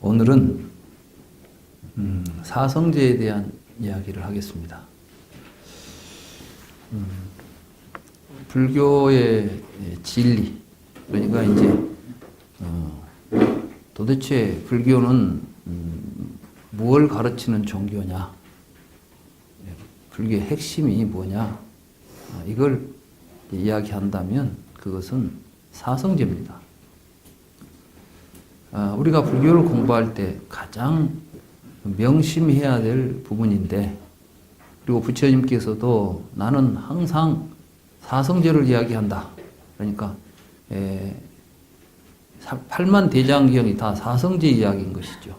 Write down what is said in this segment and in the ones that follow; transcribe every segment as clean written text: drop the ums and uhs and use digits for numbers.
오늘은 사성제에 대한 이야기를 하겠습니다. 불교의 진리, 그러니까 이제 도대체 불교는 무엇을 가르치는 종교냐, 불교의 핵심이 뭐냐, 이걸 이야기한다면 그것은 사성제입니다. 우리가 불교를 공부할 때 가장 명심해야 될 부분인데, 그리고 부처님께서도 나는 항상 사성제를 이야기한다. 그러니까 8만 대장경이 다 사성제 이야기인 것이죠.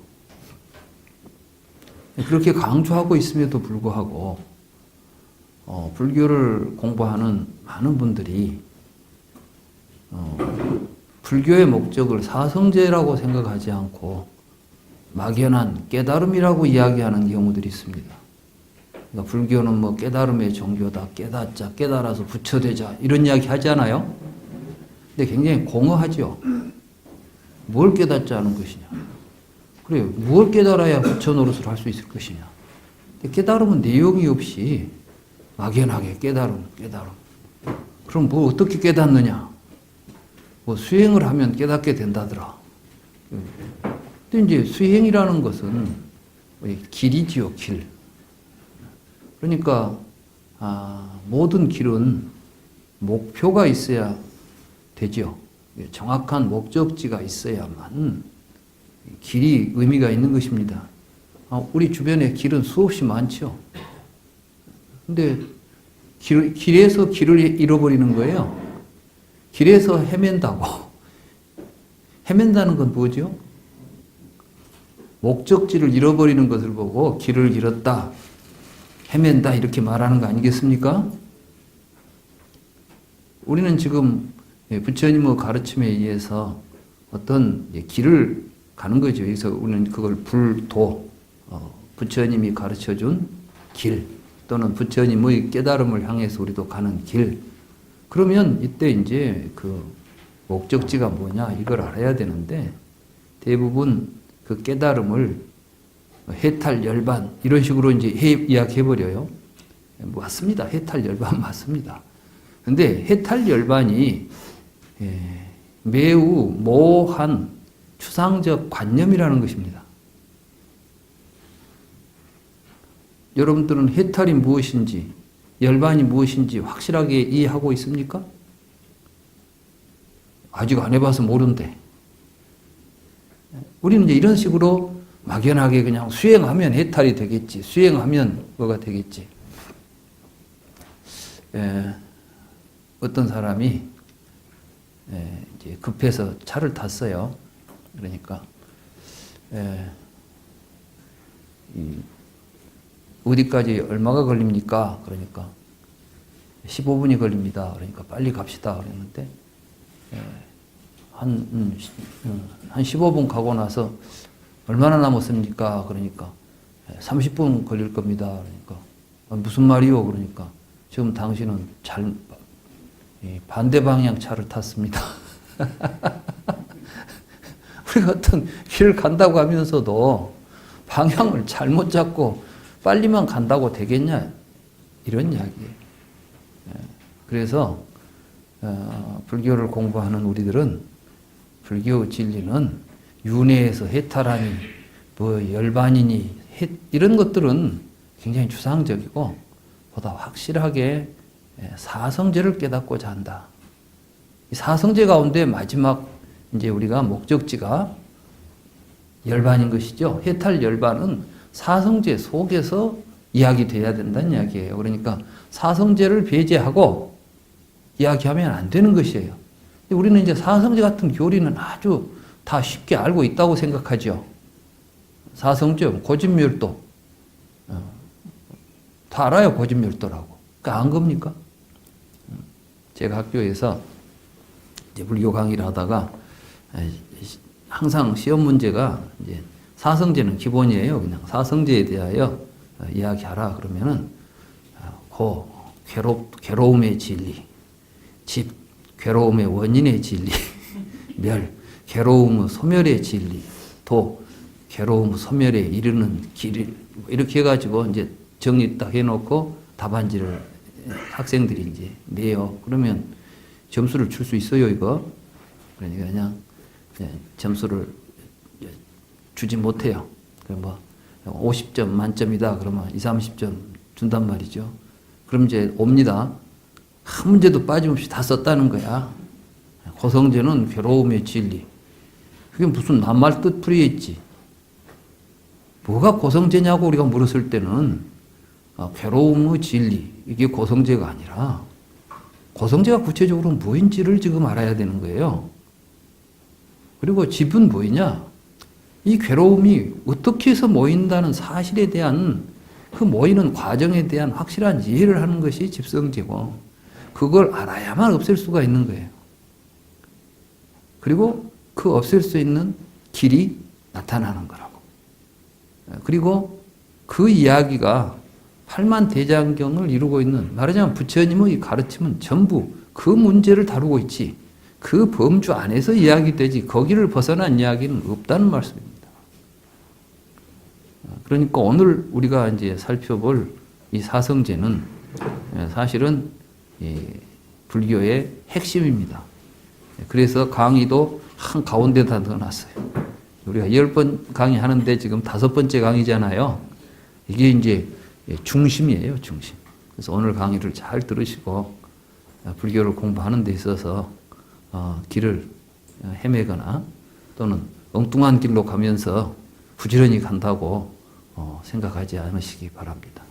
그렇게 강조하고 있음에도 불구하고 불교를 공부하는 많은 분들이 불교의 목적을 사성제라고 생각하지 않고 막연한 깨달음이라고 이야기하는 경우들이 있습니다. 그러니까 불교는 뭐 깨달음의 종교다, 깨닫자, 깨달아서 부처되자, 이런 이야기 하지 않아요? 근데 굉장히 공허하죠. 뭘 깨닫자는 것이냐? 그래요. 무엇 깨달아야 부처 노릇을 할 수 있을 것이냐? 깨달음은 내용이 없이 막연하게 깨달음. 그럼 뭐 어떻게 깨닫느냐? 뭐 수행을 하면 깨닫게 된다더라. 근데 이제 수행이라는 것은 길이지요, 길. 그러니까 모든 길은 목표가 있어야 되죠. 정확한 목적지가 있어야만 길이 의미가 있는 것입니다. 우리 주변에 길은 수없이 많죠. 근데 길에서 길을 잃어버리는 거예요. 길에서 헤맨다고. 헤맨다는 건 뭐죠? 목적지를 잃어버리는 것을 보고 길을 잃었다, 헤맨다, 이렇게 말하는 거 아니겠습니까? 우리는 지금 부처님의 가르침에 의해서 어떤 길을 가는 거죠. 그래서 우리는 그걸 불도, 부처님이 가르쳐준 길, 또는 부처님의 깨달음을 향해서 우리도 가는 길. 그러면 이때 이제 그 목적지가 뭐냐, 이걸 알아야 되는데, 대부분 그 깨달음을 해탈 열반 이런 식으로 이제 이야기해버려요. 맞습니다. 해탈 열반 맞습니다. 근데 해탈 열반이 매우 모호한 추상적 관념이라는 것입니다. 여러분들은 해탈이 무엇인지, 열반이 무엇인지 확실하게 이해하고 있습니까? 아직 안 해봐서 모른대. 우리는 이제 이런 식으로 막연하게 그냥 수행하면 해탈이 되겠지, 수행하면 뭐가 되겠지. 어떤 사람이 이제 급해서 차를 탔어요. 그러니까 어디까지 얼마가 걸립니까? 그러니까 15분이 걸립니다. 그러니까 빨리 갑시다. 그랬는데 한 15분 가고 나서 얼마나 남았습니까? 그러니까 30분 걸릴 겁니다. 그러니까 무슨 말이요? 그러니까 지금 당신은 반대 방향 차를 탔습니다. 우리가 어떤 길을 간다고 하면서도 방향을 잘못 잡고 빨리만 간다고 되겠냐? 이런 이야기예요. 그래서 불교를 공부하는 우리들은 불교 진리는 윤회에서 해탈하니, 뭐 열반이니, 이런 것들은 굉장히 추상적이고 보다 확실하게 사성제를 깨닫고자 한다. 이 사성제 가운데 마지막 이제 우리가 목적지가 열반인 것이죠. 해탈 열반은 사성제 속에서 이야기돼야 된다는 이야기예요. 그러니까 사성제를 배제하고 이야기하면 안 되는 것이에요. 우리는 이제 사성제 같은 교리는 아주 다 쉽게 알고 있다고 생각하죠. 사성제, 고진멸도. 다 알아요, 고진멸도라고. 그러니까 안 겁니까? 제가 학교에서 이제 불교 강의를 하다가 항상 시험 문제가 이제 사성제는 기본이에요. 그냥 사성제에 대하여 이야기하라 그러면은 괴로움의 진리, 집, 괴로움의 원인의 진리, 멸, 괴로움의 소멸의 진리, 도, 괴로움 소멸에 이르는 길 이렇게 해가지고 이제 정리 딱 해놓고 답안지를 학생들이 이제 내요. 그러면 점수를 줄 수 있어요, 이거? 그러니까 그냥 점수를 주지 못해요. 뭐 50점 만점이다 그러면 20, 30점 준단 말이죠. 그럼 이제 옵니다. 한 문제도 빠짐없이 다 썼다는 거야. 고성제는 괴로움의 진리. 그게 무슨 낱말 뜻풀이에 있지. 뭐가 고성제냐고 우리가 물었을 때는 괴로움의 진리, 이게 고성제가 아니라 고성제가 구체적으로 뭐인지를 지금 알아야 되는 거예요. 그리고 집은 뭐이냐? 이 괴로움이 어떻게 해서 모인다는 사실에 대한 그 모이는 과정에 대한 확실한 이해를 하는 것이 집성제고 그걸 알아야만 없앨 수가 있는 거예요. 그리고 그 없앨 수 있는 길이 나타나는 거라고. 그리고 그 이야기가 팔만대장경을 이루고 있는, 말하자면 부처님의 가르침은 전부 그 문제를 다루고 있지 그 범주 안에서 이야기되지 거기를 벗어난 이야기는 없다는 말씀입니다. 그러니까 오늘 우리가 이제 살펴볼 이 사성제는 사실은 불교의 핵심입니다. 그래서 강의도 한 가운데다 넣어놨어요. 우리가 10번 강의하는데 지금 5번째 강의잖아요. 이게 이제 중심이에요, 중심. 그래서 오늘 강의를 잘 들으시고 불교를 공부하는 데 있어서 길을 헤매거나 또는 엉뚱한 길로 가면서 부지런히 간다고 생각하지 않으시기 바랍니다.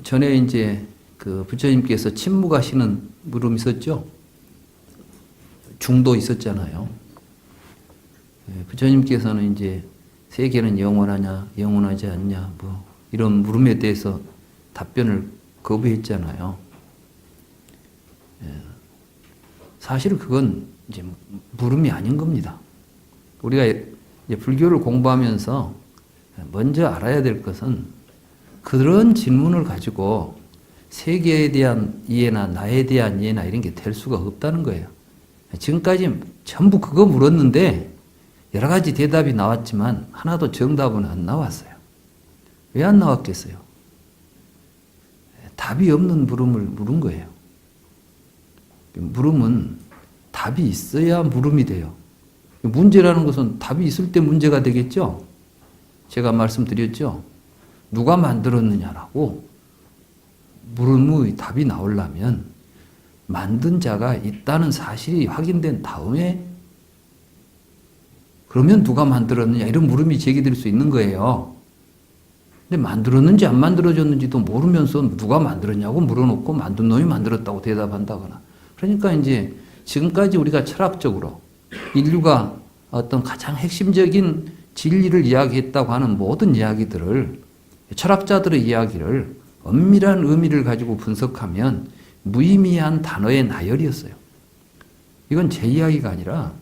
전에 이제 그 부처님께서 침묵하시는 물음이 있었죠? 중도 있었잖아요. 부처님께서는 이제 세계는 영원하냐, 영원하지 않냐, 뭐 이런 물음에 대해서 답변을 거부했잖아요. 사실 그건 이제 물음이 아닌 겁니다. 우리가 이제 불교를 공부하면서 먼저 알아야 될 것은 그런 질문을 가지고 세계에 대한 이해나 나에 대한 이해나 이런 게 될 수가 없다는 거예요. 지금까지 전부 그거 물었는데 여러 가지 대답이 나왔지만 하나도 정답은 안 나왔어요. 왜 안 나왔겠어요? 답이 없는 물음을 물은 거예요. 물음은 답이 있어야 물음이 돼요. 문제라는 것은 답이 있을 때 문제가 되겠죠? 제가 말씀드렸죠? 누가 만들었느냐라고 물음의 답이 나오려면 만든 자가 있다는 사실이 확인된 다음에 그러면 누가 만들었느냐 이런 물음이 제기될 수 있는 거예요. 근데 만들었는지 안 만들어졌는지도 모르면서 누가 만들었냐고 물어놓고 만든 놈이 만들었다고 대답한다거나. 그러니까 이제 지금까지 우리가 철학적으로 인류가 어떤 가장 핵심적인 진리를 이야기했다고 하는 모든 이야기들을 철학자들의 이야기를 엄밀한 의미를 가지고 분석하면 무의미한 단어의 나열이었어요. 이건 제 이야기가 아니라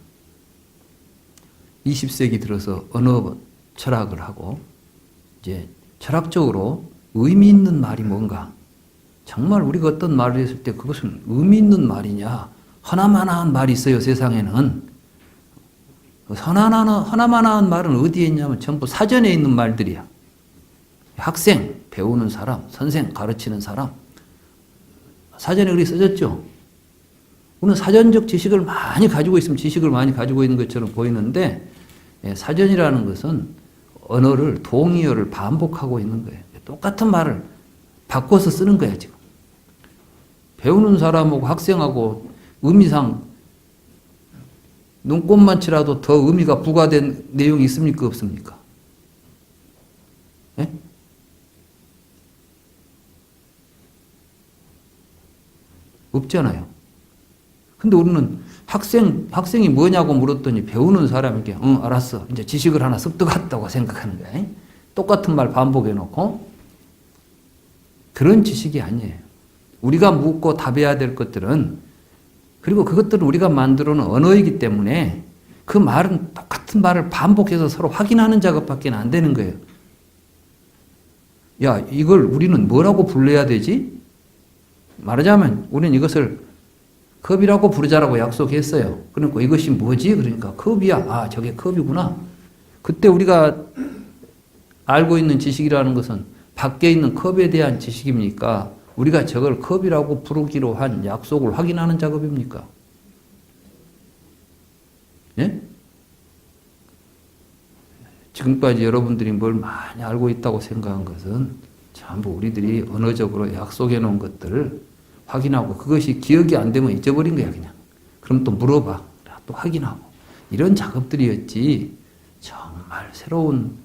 20세기 들어서 언어 철학을 하고 이제 철학적으로 의미 있는 말이 뭔가, 정말 우리가 어떤 말을 했을 때 그것은 의미 있는 말이냐, 허나마나한 말이 있어요, 세상에는. 허나마나한 말은 어디에 있냐면 전부 사전에 있는 말들이야. 학생, 배우는 사람, 선생, 가르치는 사람. 사전에 그렇게 써졌죠. 우리는 사전적 지식을 많이 가지고 있으면 지식을 많이 가지고 있는 것처럼 보이는데 사전이라는 것은 언어를, 동의어를 반복하고 있는 거예요. 똑같은 말을 바꿔서 쓰는 거야, 지금. 배우는 사람하고 학생하고 의미상 눈곱만 치라도 더 의미가 부과된 내용이 있습니까? 없습니까? 예? 없잖아요. 근데 우리는 학생이 뭐냐고 물었더니 배우는 사람에게 응, 알았어. 이제 지식을 하나 습득했다고 생각하는 거야. 똑같은 말 반복해놓고. 그런 지식이 아니에요. 우리가 묻고 답해야 될 것들은, 그리고 그것들은 우리가 만들어 놓은 언어이기 때문에 그 말은 똑같은 말을 반복해서 서로 확인하는 작업밖에 안 되는 거예요. 야, 이걸 우리는 뭐라고 불러야 되지? 말하자면 우리는 이것을 컵이라고 부르자라고 약속했어요. 그러니까 이것이 뭐지? 그러니까 컵이야. 아, 저게 컵이구나. 그때 우리가 알고 있는 지식이라는 것은 밖에 있는 컵에 대한 지식입니까? 우리가 저걸 컵이라고 부르기로 한 약속을 확인하는 작업입니까? 예? 지금까지 여러분들이 뭘 많이 알고 있다고 생각한 것은 전부 우리들이 언어적으로 약속해 놓은 것들을 확인하고 그것이 기억이 안 되면 잊어버린 거야 그냥. 그럼 또 물어봐. 또 확인하고. 이런 작업들이었지. 정말 새로운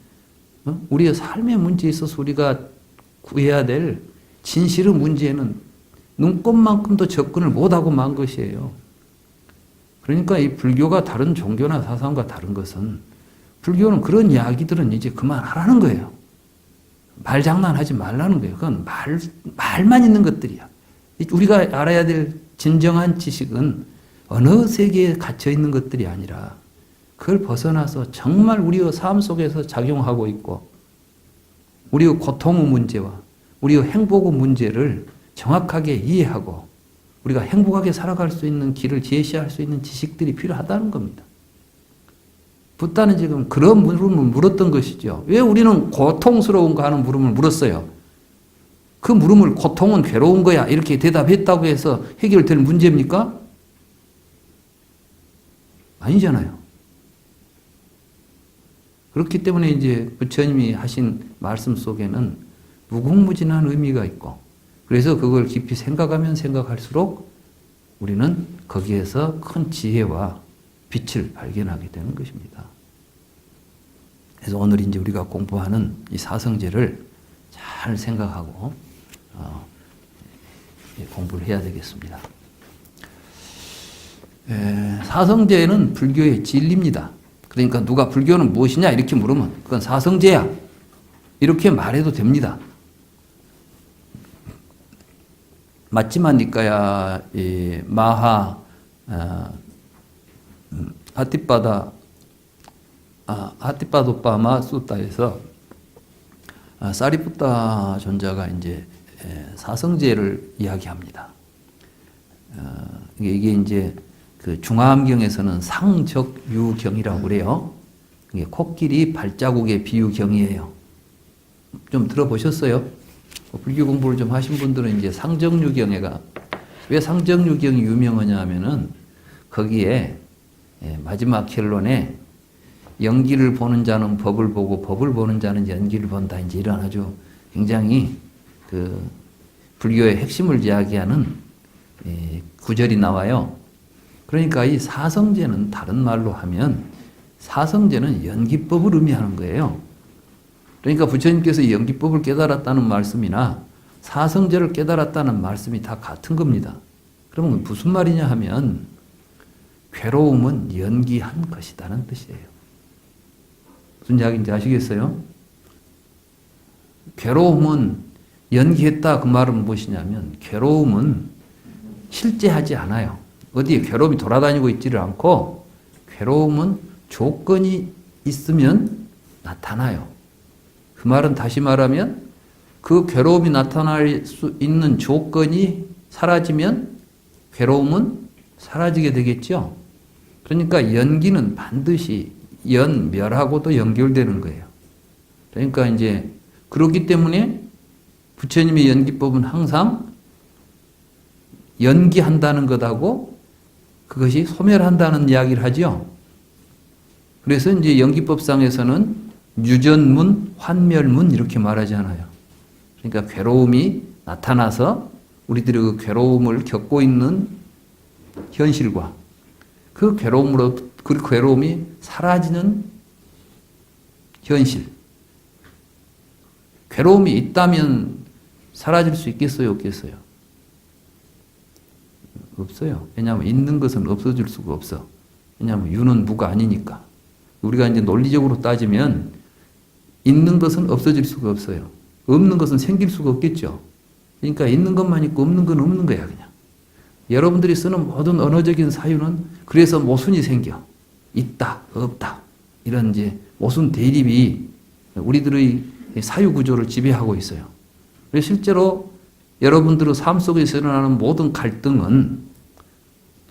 우리의 삶의 문제에 있어서 우리가 구해야 될 진실의 문제에는 눈꼽만큼도 접근을 못하고 만 것이에요. 그러니까 이 불교가 다른 종교나 사상과 다른 것은 불교는 그런 이야기들은 이제 그만하라는 거예요. 말장난하지 말라는 거예요. 그건 말만 있는 것들이야. 우리가 알아야 될 진정한 지식은 어느 세계에 갇혀 있는 것들이 아니라 그걸 벗어나서 정말 우리의 삶 속에서 작용하고 있고 우리의 고통의 문제와 우리의 행복의 문제를 정확하게 이해하고 우리가 행복하게 살아갈 수 있는 길을 제시할 수 있는 지식들이 필요하다는 겁니다. 붓다는 지금 그런 물음을 물었던 것이죠. 왜 우리는 고통스러운가 하는 물음을 물었어요. 그 물음을 고통은 괴로운 거야 이렇게 대답했다고 해서 해결될 문제입니까? 아니잖아요. 그렇기 때문에 이제 부처님이 하신 말씀 속에는 무궁무진한 의미가 있고 그래서 그걸 깊이 생각하면 생각할수록 우리는 거기에서 큰 지혜와 빛을 발견하게 되는 것입니다. 그래서 오늘 이제 우리가 공부하는 이 사성제를 잘 생각하고 공부를 해야 되겠습니다. 사성제는 불교의 진리입니다. 그러니까 누가 불교는 무엇이냐 이렇게 물으면 그건 사성제야 이렇게 말해도 됩니다. 마찌마 니까야 마하 하티빠도빠마 수타에서 사리푸타 존자가 이제 사성제를 이야기합니다. 이게 이제 그 중화암경에서는 상적유경이라고 그래요. 이게 코끼리 발자국의 비유경이에요. 좀 들어보셨어요? 불교 공부를 좀 하신 분들은 이제 상적유경에가 왜 상적유경이 유명하냐 하면은 거기에 마지막 결론에 연기를 보는 자는 법을 보고 법을 보는 자는 연기를 본다. 이제 이런 아주 굉장히 그 불교의 핵심을 이야기하는 구절이 나와요. 그러니까 이 사성제는 다른 말로 하면 사성제는 연기법을 의미하는 거예요. 그러니까 부처님께서 연기법을 깨달았다는 말씀이나 사성제를 깨달았다는 말씀이 다 같은 겁니다. 그러면 무슨 말이냐 하면 괴로움은 연기한 것이다는 뜻이에요. 무슨 이야기인지 아시겠어요? 괴로움은 연기했다 그 말은 무엇이냐면 괴로움은 실제하지 않아요. 어디에 괴로움이 돌아다니고 있지를 않고 괴로움은 조건이 있으면 나타나요. 그 말은 다시 말하면 그 괴로움이 나타날 수 있는 조건이 사라지면 괴로움은 사라지게 되겠죠. 그러니까 연기는 반드시 연멸하고도 연결되는 거예요. 그러니까 이제 그렇기 때문에 부처님의 연기법은 항상 연기한다는 것하고 그것이 소멸한다는 이야기를 하죠. 그래서 이제 연기법상에서는 유전문, 환멸문 이렇게 말하잖아요. 그러니까 괴로움이 나타나서 우리들이 그 괴로움을 겪고 있는 현실과 그 괴로움이 사라지는 현실. 괴로움이 있다면 사라질 수 있겠어요, 없겠어요? 없어요. 왜냐하면 있는 것은 없어질 수가 없어. 왜냐하면 유는 무가 아니니까. 우리가 이제 논리적으로 따지면 있는 것은 없어질 수가 없어요. 없는 것은 생길 수가 없겠죠. 그러니까 있는 것만 있고 없는 건 없는 거야, 그냥. 여러분들이 쓰는 모든 언어적인 사유는 그래서 모순이 생겨. 있다, 없다. 이런 이제 모순 대립이 우리들의 사유 구조를 지배하고 있어요. 그래서 실제로 여러분들의 삶 속에서 일어나는 모든 갈등은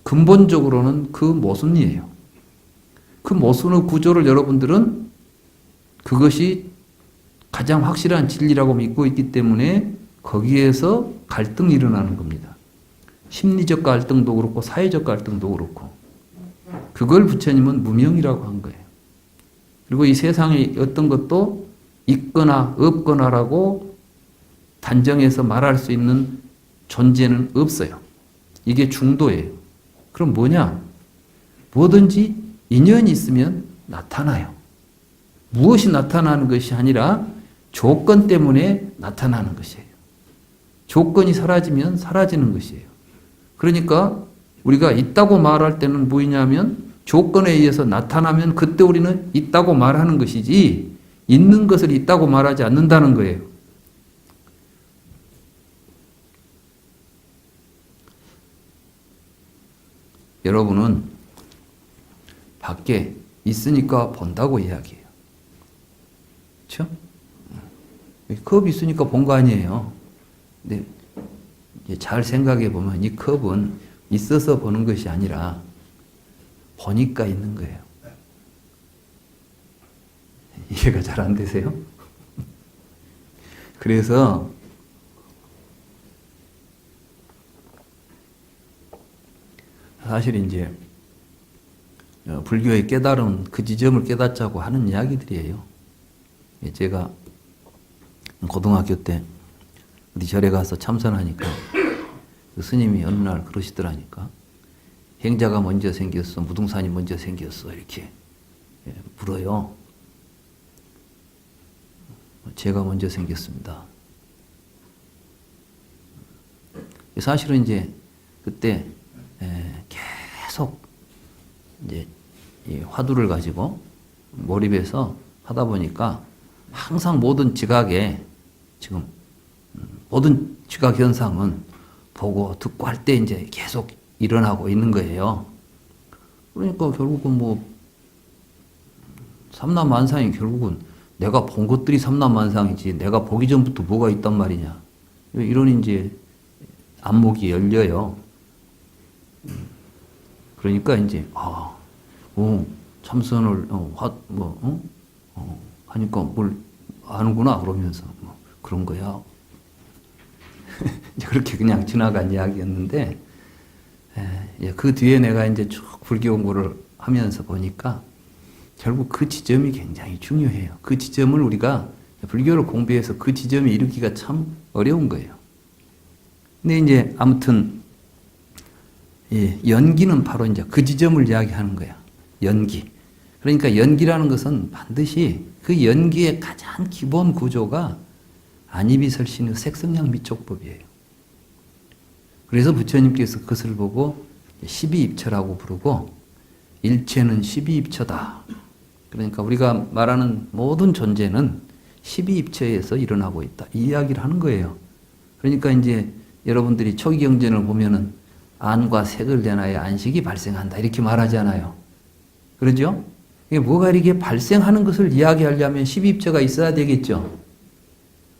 근본적으로는 그 모순이에요. 그 모순의 구조를 여러분들은 그것이 가장 확실한 진리라고 믿고 있기 때문에 거기에서 갈등이 일어나는 겁니다. 심리적 갈등도 그렇고 사회적 갈등도 그렇고 그걸 부처님은 무명이라고 한 거예요. 그리고 이 세상에 어떤 것도 있거나 없거나라고 단정해서 말할 수 있는 존재는 없어요. 이게 중도예요. 그럼 뭐냐? 뭐든지 인연이 있으면 나타나요. 무엇이 나타나는 것이 아니라 조건 때문에 나타나는 것이에요. 조건이 사라지면 사라지는 것이에요. 그러니까 우리가 있다고 말할 때는 뭐냐면 조건에 의해서 나타나면 그때 우리는 있다고 말하는 것이지 있는 것을 있다고 말하지 않는다는 거예요. 여러분은 밖에 있으니까 본다고 이야기해요. 그렇죠? 컵이 있으니까 본 거 아니에요. 근데 잘 생각해 보면 이 컵은 있어서 보는 것이 아니라 보니까 있는 거예요. 이해가 잘 안 되세요? 그래서 사실 이제 불교의 깨달음 그 지점을 깨닫자고 하는 이야기들이에요. 제가 고등학교 때 어디 절에 가서 참선하니까 그 스님이 어느 날 그러시더라니까. 행자가 먼저 생겼어, 무등산이 먼저 생겼어 이렇게 물어요. 제가 먼저 생겼습니다. 사실은 이제 그때 계속 이제 이 화두를 가지고 몰입해서 하다 보니까 항상 모든 지각에 지금 모든 지각 현상은 보고 듣고 할 때 이제 계속 일어나고 있는 거예요. 그러니까 결국은 뭐 삼남만상이 결국은 내가 본 것들이 삼남만상이지 내가 보기 전부터 뭐가 있단 말이냐. 이런 이제 안목이 열려요. 그러니까 이제 참선을 하니까 뭘 아는구나 그러면서 그런 거야. 그렇게 그냥 지나간 이야기였는데 그 뒤에 내가 이제 쭉 불교 공부를 하면서 보니까 결국 그 지점이 굉장히 중요해요. 그 지점을 우리가 불교를 공부해서 그 지점에 이르기가 참 어려운 거예요. 근데 이제 아무튼 연기는 바로 이제 그 지점을 이야기하는 거야. 연기. 그러니까 연기라는 것은 반드시 그 연기의 가장 기본 구조가 안이비설신의 색성양 미촉법이에요. 그래서 부처님께서 그것을 보고 십이입처라고 부르고 일체는 십이입처다. 그러니까 우리가 말하는 모든 존재는 십이입처에서 일어나고 있다. 이 이야기를 하는 거예요. 그러니까 이제 여러분들이 초기 경전을 보면은 안과 색을 대하여 안식이 발생한다. 이렇게 말하잖아요. 그러죠? 이게 뭐가 이렇게 발생하는 것을 이야기하려면 십이입처가 있어야 되겠죠.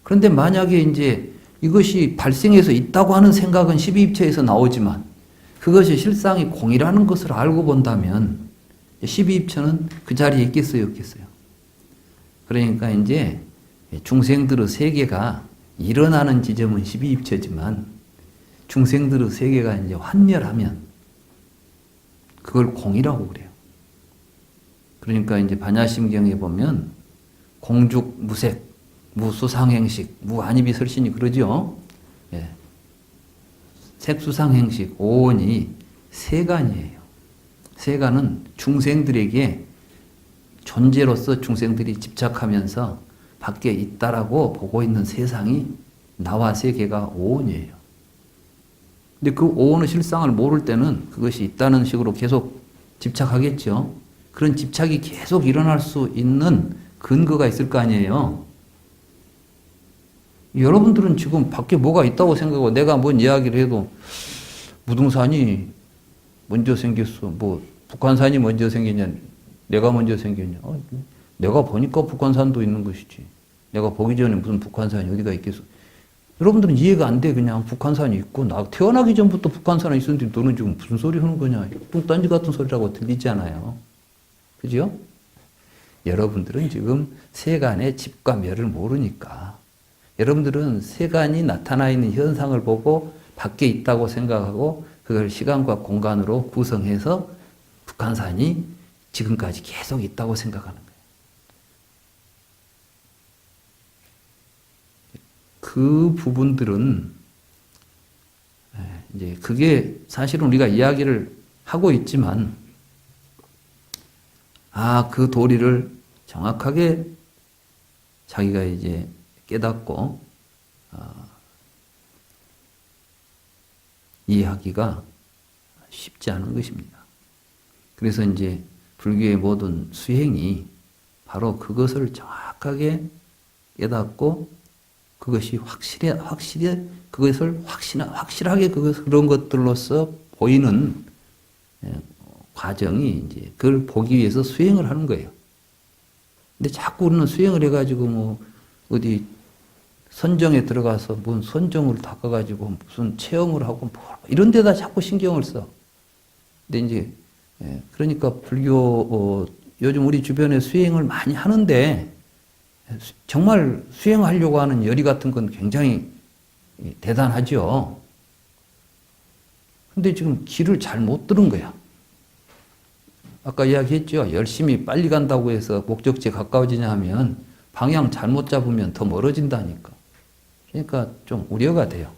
그런데 만약에 이제 이것이 발생해서 있다고 하는 생각은 십이입처에서 나오지만 그것이 실상이 공이라는 것을 알고 본다면 십이입처는 그 자리에 있겠어요, 없겠어요? 그러니까 이제 중생들의 세계가 일어나는 지점은 십이입처지만 중생들의 세계가 이제 환멸하면 그걸 공이라고 그래요. 그러니까 이제 반야심경에 보면 공죽 무색, 무수상행식, 무안이비설신이 그러죠. 예. 색수상행식, 오온이 세간이에요. 세간은 중생들에게 존재로서 중생들이 집착하면서 밖에 있다라고 보고 있는 세상이 나와 세계가 오온이에요. 근데 그 오온의 실상을 모를 때는 그것이 있다는 식으로 계속 집착하겠죠. 그런 집착이 계속 일어날 수 있는 근거가 있을 거 아니에요. 여러분들은 지금 밖에 뭐가 있다고 생각하고 내가 뭔 이야기를 해도 무등산이 먼저 생겼어. 뭐 북한산이 먼저 생겼냐. 내가 먼저 생겼냐. 내가 보니까 북한산도 있는 것이지. 내가 보기 전에 무슨 북한산이 어디가 있겠어. 여러분들은 이해가 안 돼. 그냥 북한산이 있고, 나 태어나기 전부터 북한산이 있었는데 너는 지금 무슨 소리 하는 거냐. 뚱딴지 같은 소리라고 들리잖아요. 그죠? 여러분들은 지금 세간의 집과 멸을 모르니까, 여러분들은 세간이 나타나 있는 현상을 보고 밖에 있다고 생각하고 그걸 시간과 공간으로 구성해서 북한산이 지금까지 계속 있다고 생각하는 거예요. 그 부분들은 이제 그게 사실은 우리가 이야기를 하고 있지만, 그 도리를 정확하게 자기가 이제 깨닫고 이해하기가 쉽지 않은 것입니다. 그래서 이제 불교의 모든 수행이 바로 그것을 정확하게 깨닫고 그것이 확실하게 그런 것들로서 보이는 과정이 이제 그걸 보기 위해서 수행을 하는 거예요. 근데 자꾸 우리는 수행을 해가지고 뭐 어디 선정에 들어가서 무슨 선정을 닦아가지고 무슨 체험을 하고 뭐 이런 데다 자꾸 신경을 써. 근데 이제 그러니까 불교 요즘 우리 주변에 수행을 많이 하는데 정말 수행하려고 하는 열의 같은 건 굉장히 대단하죠. 근데 지금 길을 잘 못 들은 거야. 아까 이야기했죠. 열심히 빨리 간다고 해서 목적지에 가까워지냐 하면 방향 잘못 잡으면 더 멀어진다니까. 그러니까 좀 우려가 돼요.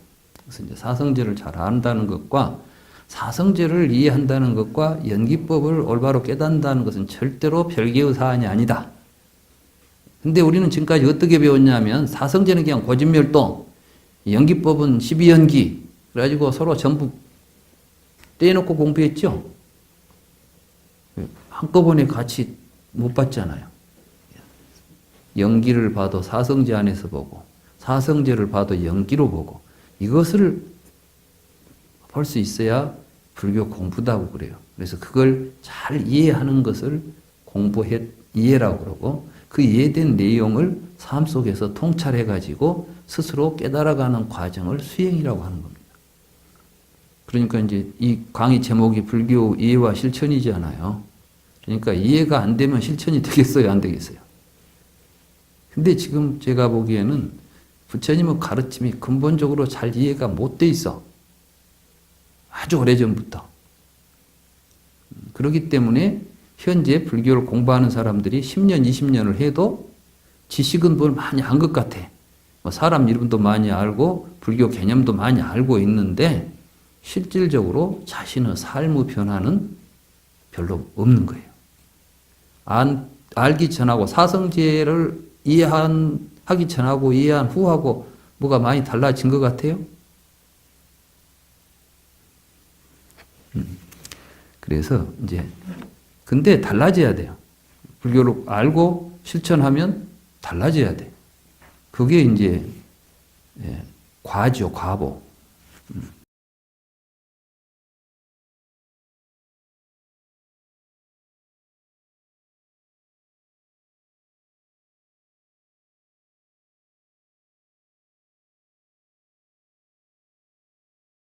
그래서 이제 사성제를 잘 안다는 것과 사성제를 이해한다는 것과 연기법을 올바로 깨닫는다는 것은 절대로 별개의 사안이 아니다. 근데 우리는 지금까지 어떻게 배웠냐면 사성제는 그냥 고진멸동, 연기법은 12연기, 그래가지고 서로 전부 떼놓고 공부했죠. 한꺼번에 같이 못 봤잖아요. 연기를 봐도 사성제 안에서 보고 사성제를 봐도 연기로 보고 이것을 볼 수 있어야 불교 공부다고 그래요. 그래서 그걸 잘 이해하는 것을 이해라고 그러고 그 이해된 내용을 삶 속에서 통찰해 가지고 스스로 깨달아가는 과정을 수행이라고 하는 겁니다. 그러니까 이제 이 강의 제목이 불교 이해와 실천이잖아요. 그러니까 이해가 안 되면 실천이 되겠어요, 안 되겠어요? 근데 지금 제가 보기에는 부처님의 가르침이 근본적으로 잘 이해가 못 돼 있어. 아주 오래전부터. 그렇기 때문에 현재 불교를 공부하는 사람들이 10년, 20년을 해도 지식은 뭘 많이 안 것 같아. 사람 이름도 많이 알고 불교 개념도 많이 알고 있는데 실질적으로 자신의 삶의 변화는 별로 없는 거예요. 알기 전하고 사성제를 하기 전하고 이해한 후하고 뭐가 많이 달라진 것 같아요? 그래서 이제 근데 달라져야 돼요. 불교를 알고 실천하면 달라져야 돼. 그게 이제 과죠, 과보.